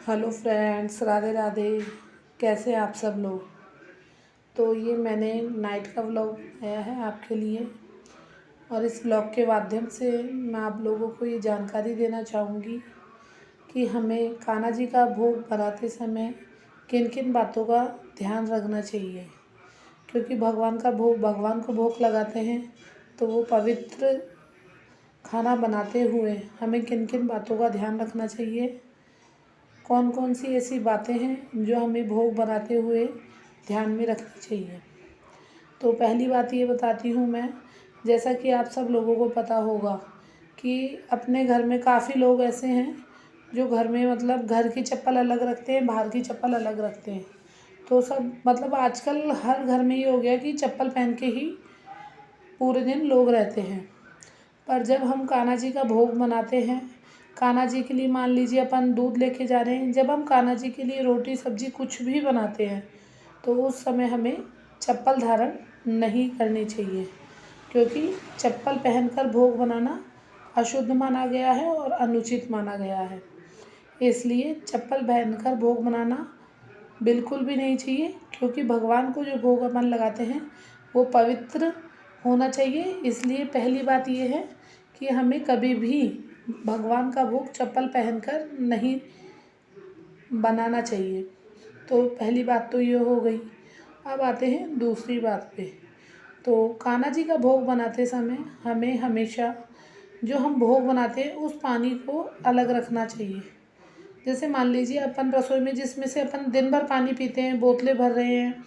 Hello friends, Radhe Radhe. कैसे हैं आप सब लोग। तो ये मैंने नाइट का व्लॉग बनाया है आपके लिए, और इस व्लॉग के माध्यम से मैं आप लोगों को ये जानकारी देना चाहूँगी कि हमें कान्हा जी का भोग बनाते समय किन किन बातों का ध्यान रखना चाहिए। क्योंकि भगवान को भोग लगाते हैं, तो वो पवित्र खाना बनाते हुए हमें किन किन बातों का ध्यान रखना चाहिए, कौन कौन सी ऐसी बातें हैं जो हमें भोग बनाते हुए ध्यान में रखनी चाहिए। तो पहली बात ये बताती हूँ मैं, जैसा कि आप सब लोगों को पता होगा कि अपने घर में काफ़ी लोग ऐसे हैं जो घर में मतलब घर की चप्पल अलग रखते हैं, बाहर की चप्पल अलग रखते हैं। तो सब मतलब आजकल हर घर में ये हो गया कि चप्पल पहन के ही पूरे दिन लोग रहते हैं। पर जब हम कान्हा जी का भोग बनाते हैं, कान्हा जी के लिए मान लीजिए अपन दूध लेके जा रहे हैं, जब हम कान्हा जी के लिए रोटी सब्जी कुछ भी बनाते हैं तो उस समय हमें चप्पल धारण नहीं करनी चाहिए। क्योंकि चप्पल पहनकर भोग बनाना अशुद्ध माना गया है और अनुचित माना गया है। इसलिए चप्पल पहनकर भोग बनाना बिल्कुल भी नहीं चाहिए, क्योंकि भगवान को जो भोग अपन लगाते हैं वो पवित्र होना चाहिए। इसलिए पहली बात ये है कि हमें कभी भी भगवान का भोग चप्पल पहनकर नहीं बनाना चाहिए। तो पहली बात तो ये हो गई। अब आते हैं दूसरी बात पे। तो कान्हा जी का भोग बनाते समय हमें हमेशा जो हम भोग बनाते हैं उस पानी को अलग रखना चाहिए। जैसे मान लीजिए अपन रसोई में जिसमें से अपन दिन भर पानी पीते हैं, बोतलें भर रहे हैं,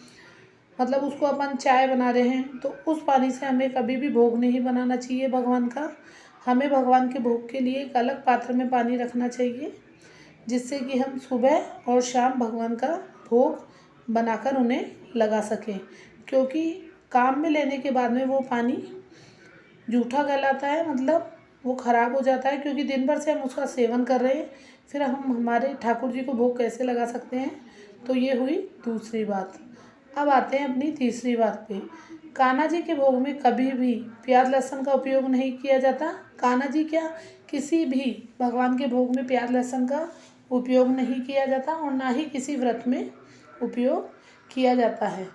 मतलब उसको अपन चाय बना रहे हैं, तो उस पानी से हमें कभी भी भोग नहीं बनाना चाहिए भगवान का। हमें भगवान के भोग के लिए एक अलग पात्र में पानी रखना चाहिए, जिससे कि हम सुबह और शाम भगवान का भोग बनाकर उन्हें लगा सकें। क्योंकि काम में लेने के बाद में वो पानी जूठा कहलाता है, मतलब वो ख़राब हो जाता है, क्योंकि दिन भर से हम उसका सेवन कर रहे हैं, फिर हम हमारे ठाकुर जी को भोग कैसे लगा सकते हैं। तो ये हुई दूसरी बात। अब आते हैं अपनी तीसरी बात पे। कान्हा जी के भोग में कभी भी प्याज लहसुन का उपयोग नहीं किया जाता। कान्हा जी क्या, किसी भी भगवान के भोग में प्याज लहसुन का उपयोग नहीं किया जाता, और ना ही किसी व्रत में उपयोग किया जाता है।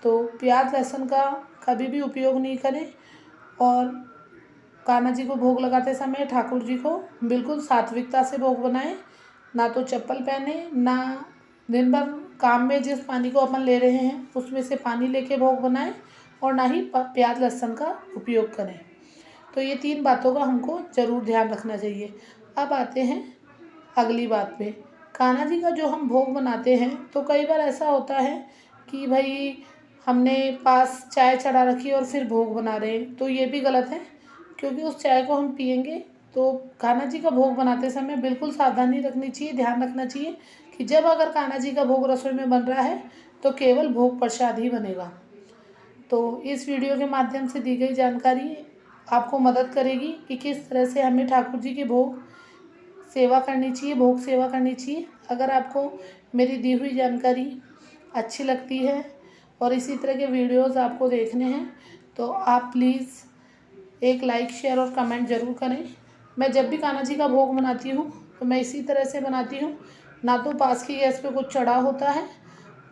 तो प्याज लहसुन का कभी भी उपयोग नहीं करें। और कान्हा जी को भोग लगाते समय ठाकुर जी को बिल्कुल सात्विकता से भोग बनाएं। ना तो चप्पल पहने, ना दिन भर काम में जिस पानी को अपन ले रहे हैं उसमें से पानी लेके भोग बनाएं, और ना ही प्याज लहसुन का उपयोग करें। तो ये तीन बातों का हमको ज़रूर ध्यान रखना चाहिए। अब आते हैं अगली बात पे। कान्हा जी का जो हम भोग बनाते हैं, तो कई बार ऐसा होता है कि भाई हमने पास चाय चढ़ा रखी और फिर भोग बना रहे हैं, तो ये भी गलत है। क्योंकि उस चाय को हम पियेंगे, तो कान्हा जी का भोग बनाते समय बिल्कुल सावधानी रखनी चाहिए, ध्यान रखना चाहिए कि जब अगर कान्हा जी का भोग रसोई में बन रहा है तो केवल भोग प्रसाद ही बनेगा। तो इस वीडियो के माध्यम से दी गई जानकारी आपको मदद करेगी कि किस तरह से हमें ठाकुर जी के भोग सेवा करनी चाहिए, भोग सेवा करनी चाहिए। अगर आपको मेरी दी हुई जानकारी अच्छी लगती है और इसी तरह के वीडियोस आपको देखने हैं, तो आप प्लीज़ एक लाइक शेयर और कमेंट ज़रूर करें। मैं जब भी कान्हा जी का भोग बनाती हूँ तो मैं इसी तरह से बनाती हूँ। ना तो पास की गैस पे कुछ चढ़ा होता है,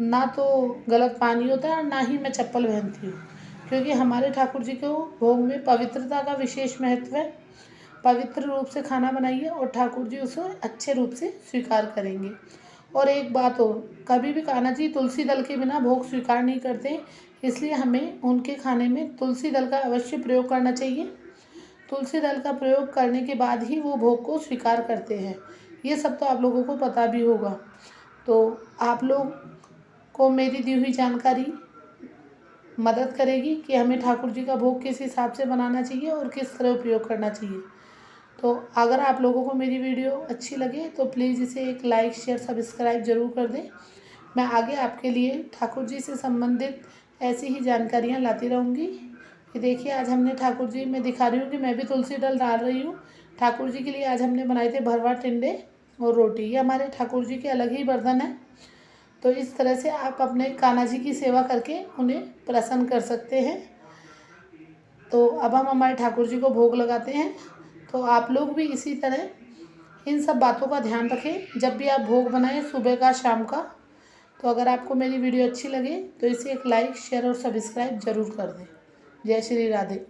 ना तो गलत पानी होता है, और ना ही मैं चप्पल पहनती हूँ। क्योंकि हमारे ठाकुर जी को भोग में पवित्रता का विशेष महत्व है। पवित्र रूप से खाना बनाइए और ठाकुर जी उसे अच्छे रूप से स्वीकार करेंगे। और एक बात और, कभी भी कान्हा जी तुलसी दल के बिना भोग स्वीकार नहीं करते, इसलिए हमें उनके खाने में तुलसी दल का अवश्य प्रयोग करना चाहिए। तुलसी दल का प्रयोग करने के बाद ही वो भोग को स्वीकार करते हैं। ये सब तो आप लोगों को पता भी होगा। तो आप लोग को मेरी दी हुई जानकारी मदद करेगी कि हमें ठाकुर जी का भोग किस हिसाब से बनाना चाहिए और किस तरह उपयोग करना चाहिए। तो अगर आप लोगों को मेरी वीडियो अच्छी लगे तो प्लीज़ इसे एक लाइक शेयर सब्सक्राइब ज़रूर कर दें। मैं आगे आपके लिए ठाकुर जी से संबंधित ऐसी ही जानकारियाँ लाती रहूँगी। ये देखिए, आज हमने ठाकुर जी, मैं दिखा रही हूँ कि मैं भी तुलसी दल डाल रही हूँ। ठाकुर जी के लिए आज हमने बनाए थे भरवा टिंडे और रोटी। ये हमारे ठाकुर जी के अलग ही बर्तन है। तो इस तरह से आप अपने कान्हा जी की सेवा करके उन्हें प्रसन्न कर सकते हैं। तो अब हम हमारे ठाकुर जी को भोग लगाते हैं। तो आप लोग भी इसी तरह इन सब बातों का ध्यान रखें जब भी आप भोग बनाएं, सुबह का शाम का। तो अगर आपको मेरी वीडियो अच्छी लगे तो इसे एक लाइक शेयर और सब्सक्राइब ज़रूर कर दें। जय श्री राधे।